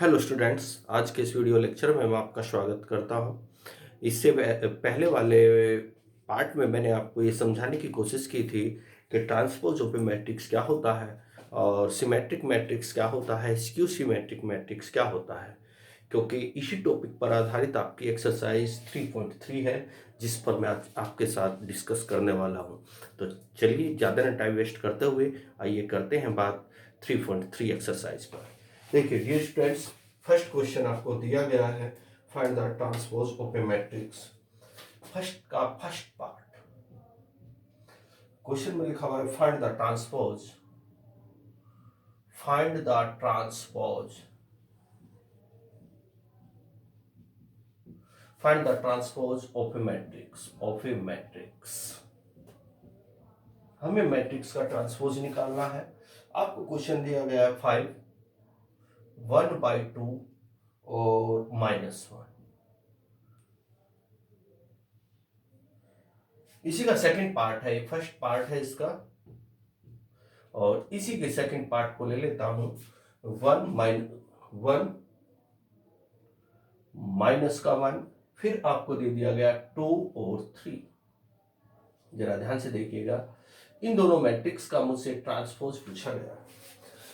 Hello students, आज के इस वीडियो लेक्चर में मैं आपका स्वागत करता हूं। इससे पहले वाले पार्ट में मैंने आपको ये समझाने की कोशिश की थी कि ट्रांसपोज ऑफ ए मैट्रिक्स क्या होता है और सिमेट्रिक मैट्रिक्स क्या होता है, स्क्यू सिमेट्रिक मैट्रिक्स क्या होता है। क्योंकि इसी टॉपिक पर आधारित आपकी एक्सरसाइज 3.3 है, जिस पर मैं आज आपके साथ डिस्कस करने वाला हूं। तो चलिए ज़्यादा ना टाइम वेस्ट करते हुए आइए करते हैं बात 3.3 एक्सरसाइज पर। देखिए डियर स्टूडेंट्स, फर्स्ट क्वेश्चन आपको दिया गया है, find the transpose of A matrix. First part question में लिखा हुआ है find the transpose, find the transpose, find the transpose of A matrix, of A matrix. हमें मैट्रिक्स का ट्रांसपोज निकालना है। आपको क्वेश्चन दिया गया है 5, 1/2 और -1। इसी का सेकंड पार्ट है, फर्स्ट पार्ट है इसका, और इसी के सेकंड पार्ट को ले लेता हूं 1 माइनस का 1, फिर आपको दे दिया गया 2 और 3। जरा ध्यान से देखिएगा, इन दोनों मैट्रिक्स का मुझसे ट्रांसपोज पूछा गया।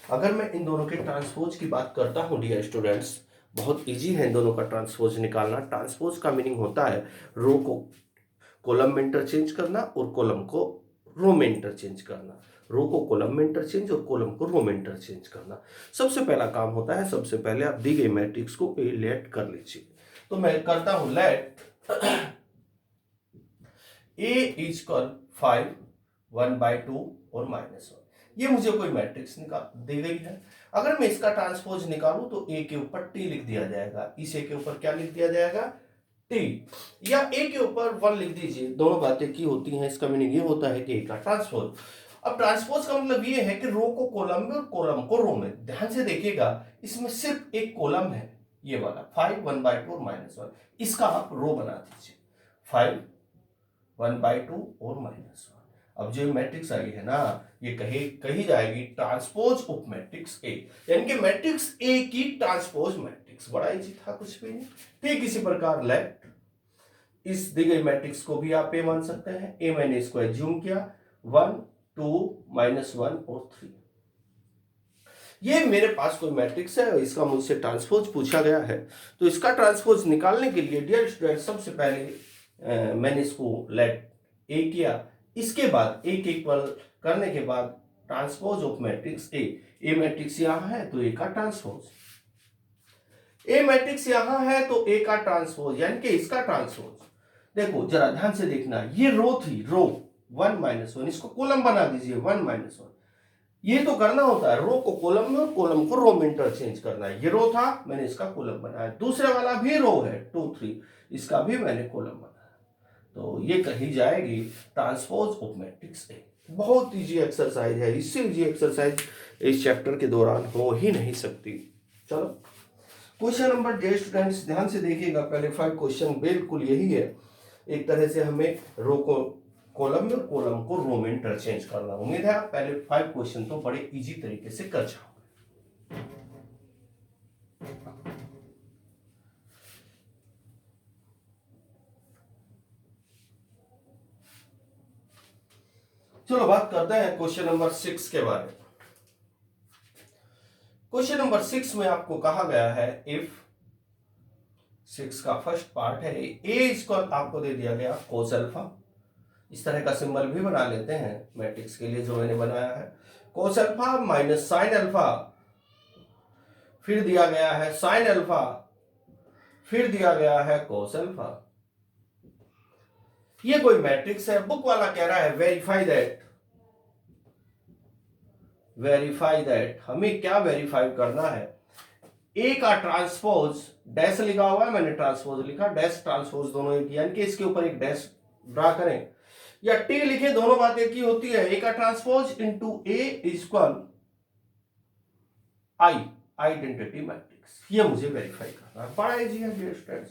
अगर मैं इन दोनों के ट्रांसपोज की बात करता हूं डियर स्टूडेंट्स, बहुत इजी है इन दोनों का ट्रांसपोज निकालना। ट्रांसपोज का मीनिंग होता है रो को कॉलम में इंटरचेंज करना और कॉलम को रो में इंटरचेंज करना, रो को कॉलम में इंटरचेंज और कॉलम को रो में इंटरचेंज करना। सबसे पहला काम होता है, सबसे पहले आप दी गई मैट्रिक्स को लेट कर लीजिए। तो मैं करता हूं लेट ए इज इक्वल 5, 1/2 और -1। ये मुझे कोई मैट्रिक्स निकाल दी गई है। अगर मैं इसका ट्रांसपोज निकालूं तो ए के ऊपर टी लिख दिया जाएगा, इस ए के ऊपर क्या लिख दिया जाएगा, टी, या ए के ऊपर 1 लिख दीजिए। दोनों बातें की होती हैं, इसका मीनिंग ये होता है कि ए का ट्रांसपोज। अब ट्रांसपोज का मतलब ये है कि रो को कॉलम में और कॉलम को रो में। ध्यान से देखिएगा, इसमें सिर्फ एक कॉलम है, ये वाला 5, 1/2 और -1। इसका आप रो बना दीजिए, 5, 1/2 और -1। अब जो मैट्रिक्स आई है ना, ये कही जाएगी ट्रांसपोज ऑफ मैट्रिक्स ए, यानी कि मैट्रिक्स ए की ट्रांसपोज मैट्रिक्स। बड़ा इजी था, कुछ भी नहीं। ठीक इसी प्रकार लेट इस दी गई मैट्रिक्स को भी आप ए मान सकते हैं। ए मैंने इसको एज्यूम किया, 1, 2, -1 और 3। ये मेरे पास कोई मैट्रिक्स है और इसका मुझसे ट्रांसपोज पूछा गया है। तो इसका ट्रांसपोज निकालने के लिए डियर स्टूडेंट, सबसे पहले मैंने इसको लेट ए किया। इसके बाद ए के इक्वल करने के बाद transpose of matrix A matrix यहां है तो ए का ट्रांसपोज, ए मैट्रिक्स यहां है तो ए का ट्रांसपोज, यानी कि इसका ट्रांसपोज। देखो जरा ध्यान से देखना, ये रो थी, रो 1 -1, इसको कॉलम बना दीजिए 1 -1। ये तो करना होता है, रो को कॉलम में और कॉलम को रो में इंटरचेंज करना है। ये रो था, मैंने इसका कॉलम बनाया। दूसरे वाला भी रो है 2, 3, इसका भी मैंने कॉलम बनाया। तो ये कही जाएगी ट्रांसपोज ऑफ मैट्रिक्स ए। बहुत इजी एक्सरसाइज है, इससे इजी एक्सरसाइज इस चैप्टर के दौरान हो ही नहीं सकती। चलो क्वेश्चन नंबर जे स्टूडेंट्स, ध्यान से देखिएगा, पहले 5 क्वेश्चन बिल्कुल यही है। एक तरह से हमें रो को कॉलम में और कॉलम को रो में इंटरचेंज करना। उम्मीद है आप पहले 5 क्वेश्चन तो बड़े इजी तरीके से कर जाओगे। चलो बात करते हैं क्वेश्चन नंबर 6 के बारे में। क्वेश्चन नंबर 6 में आपको कहा गया है इफ, 6 का फर्स्ट पार्ट है ए इक्वल, आपको दे दिया गया कोस अल्फा। इस तरह का सिंबल भी बना लेते हैं मैट्रिक्स के लिए जो मैंने बनाया है, cos alpha minus sine alpha, फिर दिया गया है साइन अल्फा, फिर दिया गया है कोस अल्फा। ये कोई मैट्रिक्स है। बुक वाला कह रहा है वेरीफाई दैट, वेरीफाई दैट। हमें क्या वेरीफाई करना है, ए का ट्रांसपोज, डैश लिखा हुआ है, मैंने ट्रांसपोज लिखा, डैश ट्रांसपोज दोनों एक, यानी कि इसके ऊपर एक डैश ड्रा करें या टी लिखे, दोनों बातें एक ही होती है। ए का ट्रांसपोज इंटू ए इक्वल आई, आइडेंटिटी मैट्रिक्स। ये मुझे वेरीफाई करना है, बड़ा इजी है डियर स्टूडेंट्स।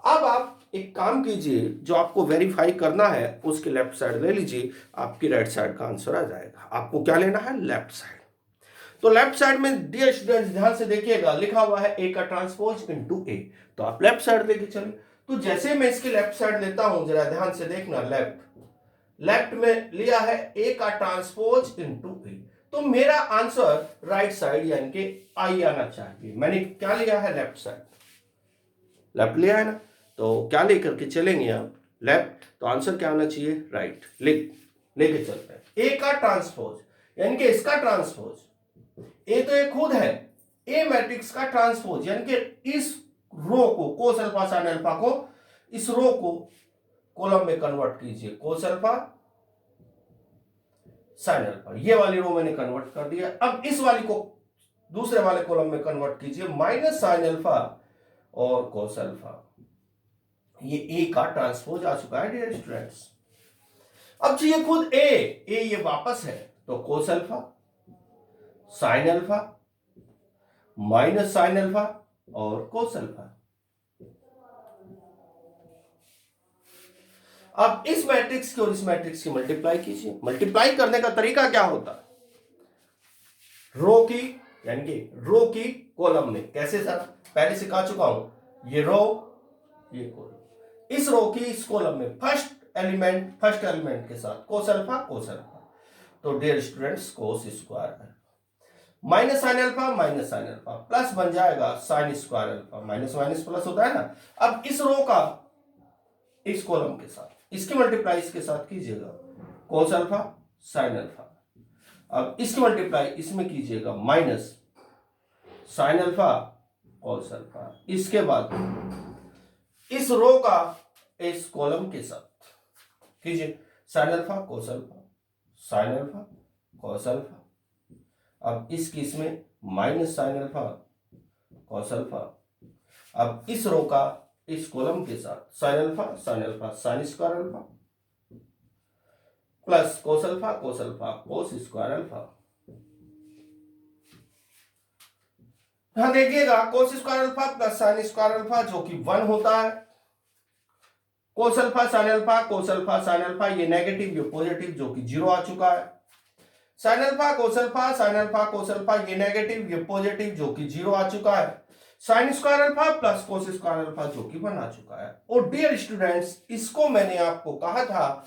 अब आप एक काम कीजिए, जो आपको वेरीफाई करना है उसके लेफ्ट साइड ले लीजिए, आपकी राइट साइड का आंसर आ जाएगा। आपको क्या लेना है, लेफ्ट साइड। तो लेफ्ट साइड में डियर स्टूडेंट्स ध्यान से देखिएगा लिखा हुआ है ए का ट्रांसपोज इनटू ए, तो आप लेफ्ट साइड लेके चलिए। तो जैसे मैं इसकी लेफ्ट साइड लेता हूं, जरा ध्यान से देखना, लेफ्ट में लिया है ए का ट्रांसपोज इनटू ए, तो मेरा आंसर राइट साइड यानी कि आई आना चाहिए। मैंने क्या लिया है, लेफ्ट साइड, लेफ्ट लिया है ना, तो क्या लेकर के चलेंगे आप, लेफ्ट, तो आंसर क्या आना चाहिए, राइट। लेके चलते हैं ए का ट्रांसपोज यानी कि इसका ट्रांसपोज, ए तो ये खुद है, ए मैट्रिक्स का ट्रांसपोज यानी कि इस रो को कोस अल्फा साइन अल्फा को, इस रो को कॉलम में कन्वर्ट कीजिए, कोस अल्फा साइन अल्फा, ये वाली रो मैंने कन्वर्ट कर दिया। अब इस वाली को दूसरे वाले कॉलम में कन्वर्ट कीजिए, माइनस साइन अल्फा और कोस अल्फा, ये ए का ट्रांसपोज आ चुका है डियर स्टूडेंट्स। अब चाहिए खुद ए ये वापस है, तो cos alpha sine alpha minus sine alpha और कोस अल्फा। अब इस मैट्रिक्स की और इस मैट्रिक्स की मल्टीप्लाई कीजिए। मल्टीप्लाई करने का तरीका क्या होता है, रो की यानी कि रो की कॉलम में, कैसे सर, पहले सिखा चुका हूं, ये रो ये कॉलम, इस रो की इस कॉलम में फर्स्ट एलिमेंट के साथ कोस अल्फा, तो डियर स्टूडेंट्स कोस स्क्वायर है, माइनस साइन अल्फा प्लस बन जाएगा sine square alpha, minus minus plus होता है ना। अब इस रो का इस कॉलम के साथ, इसकी मल्टीप्लाई इसके साथ कीजिएगा, कोस अल्फा साइन अल्फा, अब इसकी मल्टीप्लाई इसमें कीजिएगा, minus sine alpha cos alpha, इसके बाद इस रो का इस कॉलम के साथ कीजिए, sine alpha cos alpha sine alpha cos alpha, अब इसकी इसमें minus sine alpha cos alpha, अब इस रो का इस कॉलम के साथ sine alpha sine square alpha plus cos alpha cos square alpha. यहां देखिएगा cos square alpha plus sine square alpha जो कि 1 होता है, कोस अल्फा साइन अल्फा ये नेगेटिव ये पॉजिटिव जो कि 0 आ चुका है, साइन अल्फा कोस अल्फा ये नेगेटिव ये पॉजिटिव जो कि 0 आ चुका है, sine square alpha plus cos square alpha जो कि 1 आ चुका है। और डियर स्टूडेंट्स इसको मैंने आपको कहा था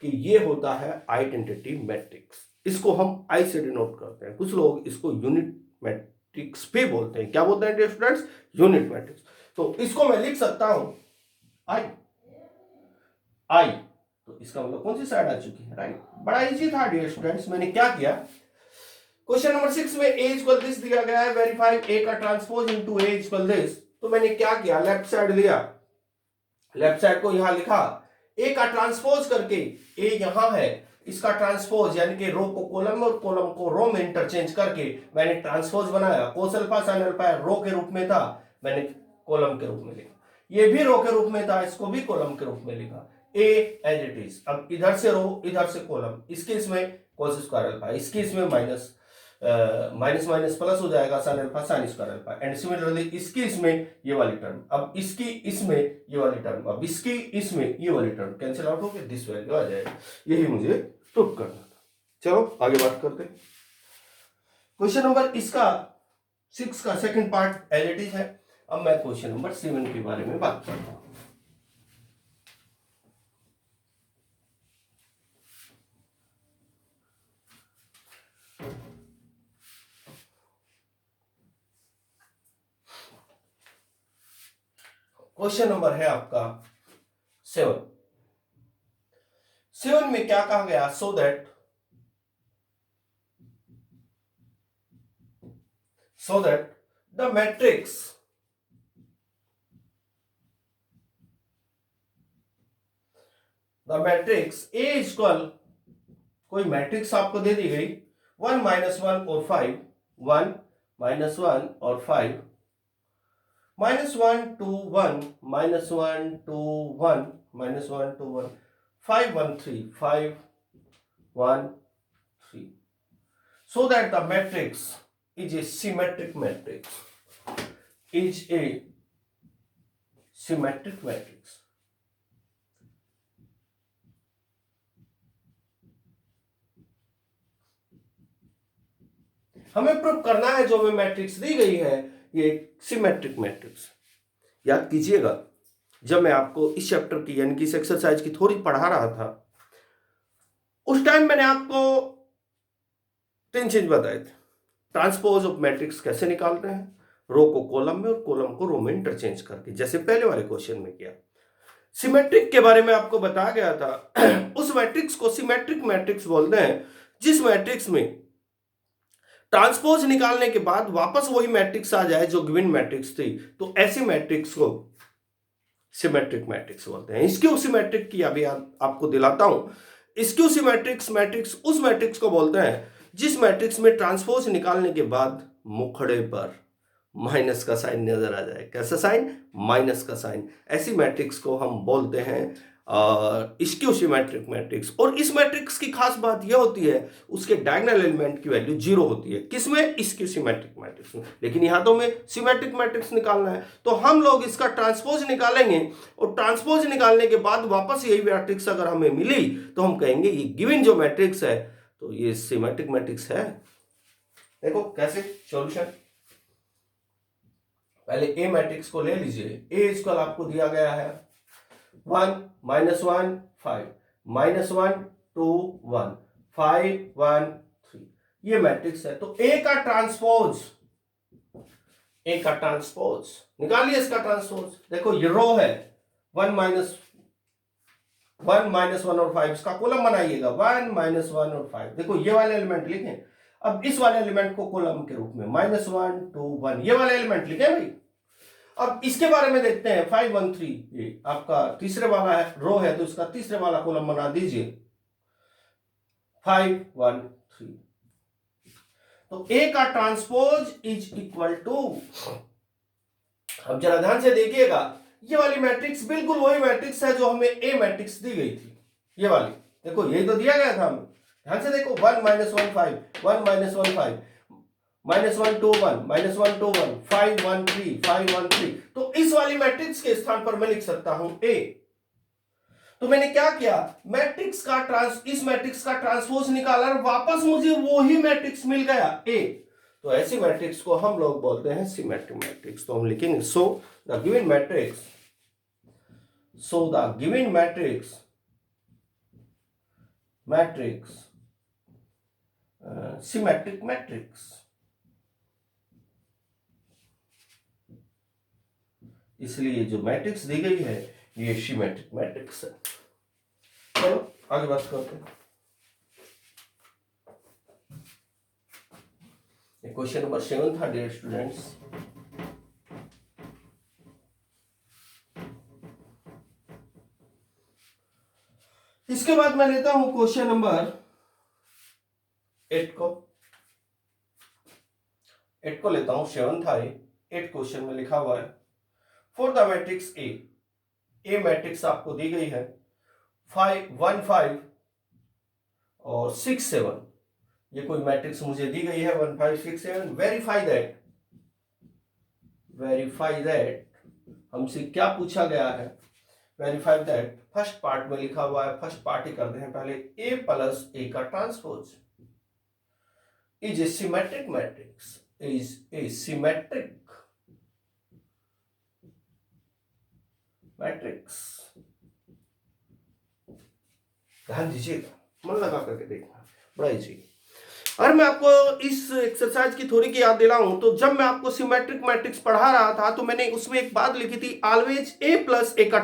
कि ये होता है आइडेंटिटी मैट्रिक्स, इसको हम आई से डिनोट करते हैं, कुछ लोग इसको यूनिट मैट्रिक्स भी बोलते हैं। क्या बोलते हैं डियर स्टूडेंट्स, यूनिट मैट्रिक्स। तो इसको मैं लिख सकता हूं आई, तो इसका मतलब कौन सी साइड आ चुकी है, राइट। बड़ा इजी था डियर स्टूडेंट्स। मैंने क्या किया, क्वेश्चन नंबर 6 में ए इक्वल दिस दिया गया है, वेरीफाई ए का transpose into A equal this, तो मैंने क्या किया, लेफ्ट साइड लिया, लेफ्ट साइड को यहां लिखा, ए का ट्रांसपोज करके, ए यहां है, इसका ट्रांसपोज यानी कि रो को कॉलम में और कॉलम को रो में इंटरचेंज करके मैंने ट्रांसपोज बनाया, कोस अल्फा साइन अल्फा रो के रूप में था, मैंने कॉलम के रूप में लिखा, ये भी रो के रूप में था, इसको भी कॉलम के रूप में लिखा, ए एज इट इज। अब इधर से रो इधर से कॉलम, इसके इसमें कोस स्क्वायर अल्फा, इसके इसमें माइनस माइनस प्लस हो जाएगा sine alpha sine square alpha, and similarly इसकी इसमें ये वाली टर्म, अब इसकी इसमें ये वाली टर्म, अब इसकी इसमें ये वाली टर्म कैंसिल आउट होकर दिस वैल्यू आ जाएगा। यही मुझे प्रूव करना था। चलो आगे बात करते हैं। क्वेश्चन नंबर इसका 6 का second part as it is है। अब मैं क्वेश्चन नंबर 7 के बारे में बात करता हूं। क्वेश्चन नंबर है आपका 7 में क्या कहा गया, so that the matrix A equal, कोई मैट्रिक्स आपको दे दी गई 1 -1 और 5, 1 -1 और 5, -1 2 1 -1 2 1 -1 2 1 5 1 3 5 1 3, so that the matrix is a symmetric matrix, is a symmetric matrix. हमें प्रूव करना है जो हमें मैट्रिक्स दी गई है ये सिमेट्रिक मैट्रिक्स। याद कीजिएगा जब मैं आपको इस चैप्टर की यानी कि इस एक्सरसाइज की थोड़ी पढ़ा रहा था उस टाइम मैंने आपको 3 चीज बताए थे। ट्रांसपोज ऑफ मैट्रिक्स कैसे निकालते हैं, रो को कॉलम में और कॉलम को रो में इंटरचेंज करके, जैसे पहले वाले क्वेश्चन में किया। सिमेट्रिक के बारे में आपको बताया गया था उस मैट्रिक्स को सिमेट्रिक मैट्रिक्स बोलते हैं जिस मैट्रिक्स में ट्रांसपोज निकालने के बाद वापस वही मैट्रिक्स आ जाए जो गिवन मैट्रिक्स थी, तो ऐसे मैट्रिक्स को सिमेट्रिक मैट्रिक्स बोलते हैं। स्क्यू सिमेट्रिक की अभी आपको दिलाता हूं। स्क्यू सिमेट्रिक्स मैट्रिक्स उस मैट्रिक्स को बोलते हैं जिस मैट्रिक्स में ट्रांसपोज निकालने के बाद मुखड़े पर माइनस का साइन नजर आ जाए। कैसा साइन? माइनस का साइन। ऐसी मैट्रिक्स को हम बोलते हैं स्क्यू सिमेट्रिक मैट्रिक्स। और इस मैट्रिक्स की खास बात यह होती है उसके डायगोनल एलिमेंट की वैल्यू 0 होती है। किसमें? स्क्यू सिमेट्रिक मैट्रिक्स में। लेकिन यहां तो हमें सिमेट्रिक मैट्रिक्स निकालना है तो हम लोग इसका ट्रांसपोज निकालेंगे और ट्रांसपोज निकालने के बाद वापस यही मैट्रिक्स अगर हमें मिली तो हम कहेंगे ये गिवन जो मैट्रिक्स है तो ये सिमेट्रिक मैट्रिक्स है। देखो कैसे सॉल्यूशन। पहले ए मैट्रिक्स को ले लीजिए। ए इक्वल आपको दिया गया है 1 -1 5 -1 2 1 5 1 3 ये मैट्रिक्स है। तो ए का ट्रांसपोज निकालिए इसका ट्रांसपोज। देखो ये रो है 1 -1 और 5 इसका कॉलम बनाइएगा 1 -1 और 5। देखो ये वाले एलिमेंट लिखें। अब इस वाले एलिमेंट को कॉलम के रूप में -1 2 1 ये वाले एलिमेंट लिखें भाई। अब इसके बारे में देखते हैं 5 1 3 ये आपका तीसरे वाला है रो है तो इसका तीसरे वाला कॉलम बना दीजिए 5 1 3। तो ए का ट्रांसपोज इज इक्वल टू, अब जरा ध्यान से देखिएगा ये वाली मैट्रिक्स बिल्कुल वही मैट्रिक्स है जो हमें ए मैट्रिक्स दी गई थी। ये वाली देखो यही तो दिया गया था हमें। ध्यान से देखो 1 -1 5 1 -1 5 -1 2 1 -1 2 1 5 1 3 5 1 3। तो इस वाली मैट्रिक्स के स्थान पर मैं लिख सकता हूं ए। तो मैंने क्या किया इस मैट्रिक्स का ट्रांसपोज निकाला और वापस मुझे वही मैट्रिक्स मिल गया ए। तो ऐसी मैट्रिक्स को हम लोग बोलते हैं सिमेट्रिक मैट्रिक्स। तो हम लिखेंगे so the given matrix symmetric matrix. इसलिए जो मैट्रिक्स दी गई है ये सिमेट्रिक मैट्रिक्स है। चलो आगे बात करते हैं। क्वेश्चन नंबर 7 था डियर स्टूडेंट्स। इसके बाद मैं लेता हूं क्वेश्चन नंबर 8 को लेता हूं। 7 था 8 क्वेश्चन में लिखा हुआ है for the matrix A matrix आपको दी गई है 5 1 5 और 6 7। ये कोई मैट्रिक्स मुझे दी गई है 1 5 6 7। वेरीफाई दैट हमसे क्या पूछा गया है। वेरीफाई दैट फर्स्ट पार्ट में लिखा हुआ है, फर्स्ट पार्ट ही करते हैं पहले। ए प्लस ए का transpose is a symmetric matrix matrix. ध्यान दीजिएगा, मन लगा करके देखना, बड़ा इजी। अगर मैं आपको इस एक्सरसाइज की थोड़ी की याद दिलाऊं तो जब मैं आपको सिमेट्रिक मैट्रिक्स पढ़ा रहा था तो मैंने उसमें एक बात लिखी थी ऑलवेज ए प्लस ए का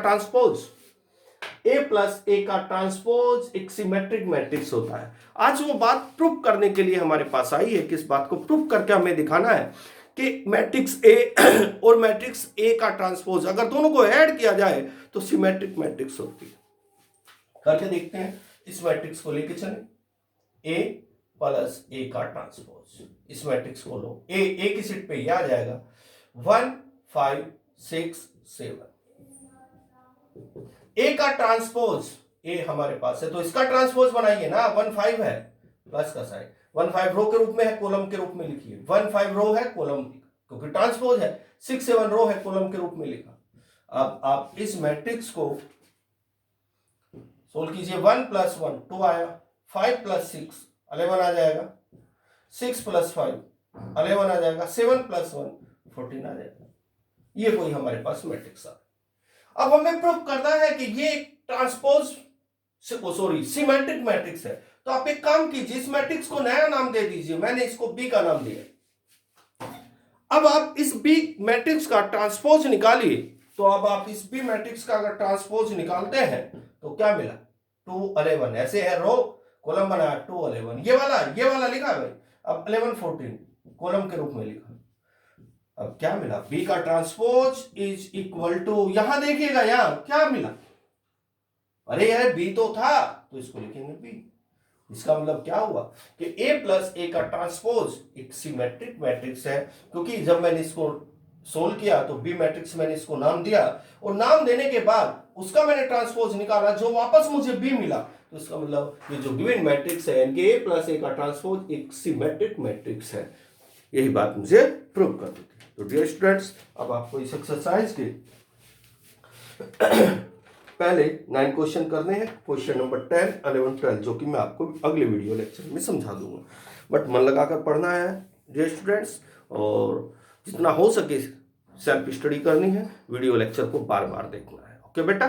ट्रांसपोज एक सिमेट्रिक मैट्रिक्स होता है। आज वो बात प्रूफ करने के लिए हमारे पास आई है। किस बात को प्रूफ करके हमें दिखाना है कि मैट्रिक्स ए और मैट्रिक्स ए का ट्रांसपोज अगर दोनों को ऐड किया जाए तो सिमेट्रिक मैट्रिक्स होती है। करके देखते हैं। इस मैट्रिक्स को लेके चले ए प्लस ए का ट्रांसपोज। इस मैट्रिक्स को लो ए की सीट पे ये आ जाएगा 1 5 6 7। ए का ट्रांसपोज ए हमारे पास है तो इसका ट्रांसपोज बनाइए ना। 1 5 है प्लस का साइन 1 5 रो के रूप में है, कॉलम के रूप में लिखिए। 1 5 रो है कॉलम क्योंकि ट्रांसपोज है। 6 7 रो है कॉलम के रूप में लिखा। अब आप इस मैट्रिक्स को सोल्व कीजिए। 1 + 1 2 आया, 5 + 6 11 आ जाएगा, 6 + 5 11 आ जाएगा, 7 + 1 14 आ जाएगा। ये कोई हमारे पास मैट्रिक्स आ। अब हमें प्रूव करना है कि ये ट्रांसपोज सॉरी सिमेट्रिक मैट्रिक्स है। तो आप एक काम कीजिए, इस मैट्रिक्स को नया नाम दे दीजिए। मैंने इसको बी का नाम दिया। अब आप इस बी मैट्रिक्स का ट्रांसपोज निकालिए। तो अब आप इस बी मैट्रिक्स का अगर ट्रांसपोज निकालते हैं तो क्या मिला, 2 11 ऐसे है, रो कॉलम बनाया 2 11, ये वाला लिखा है भाई। अब 11 14 कॉलम के रूप में लिखा। अब क्या मिला, बी का ट्रांसपोज इज इक्वल टू, यहां देखिएगा यहां क्या मिला, अरे यार बी तो था तो इसको लिखेंगे बी। इसका मतलब क्या हुआ कि a + a का ट्रांसपोज एक सिमेट्रिक मैट्रिक्स है, क्योंकि जब मैंने इसको सोल्व किया तो बी मैट्रिक्स मैंने इसको नाम दिया, और नाम देने के बाद उसका मैंने ट्रांसपोज निकाला, जो वापस मुझे बी मिला। तो इसका मतलब ये जो गिवन मैट्रिक्स है यानी a + a का ट्रांसपोज एक सिमेट्रिक मैट्रिक्स है। यही बात मुझे प्रूव करनी थी। तो डियर स्टूडेंट्स, अब आपको इस एक्सरसाइज के पहले 9 क्वेश्चन करने हैं, क्वेश्चन नंबर 10, 11, 12, जो कि मैं आपको अगले वीडियो लेक्चर में समझा दूंगा। बट मन लगाकर पढ़ना है डियर स्टूडेंट्स, और जितना हो सके सेल्फ स्टडी करनी है, वीडियो लेक्चर को बार बार देखना है। ओके बेटा।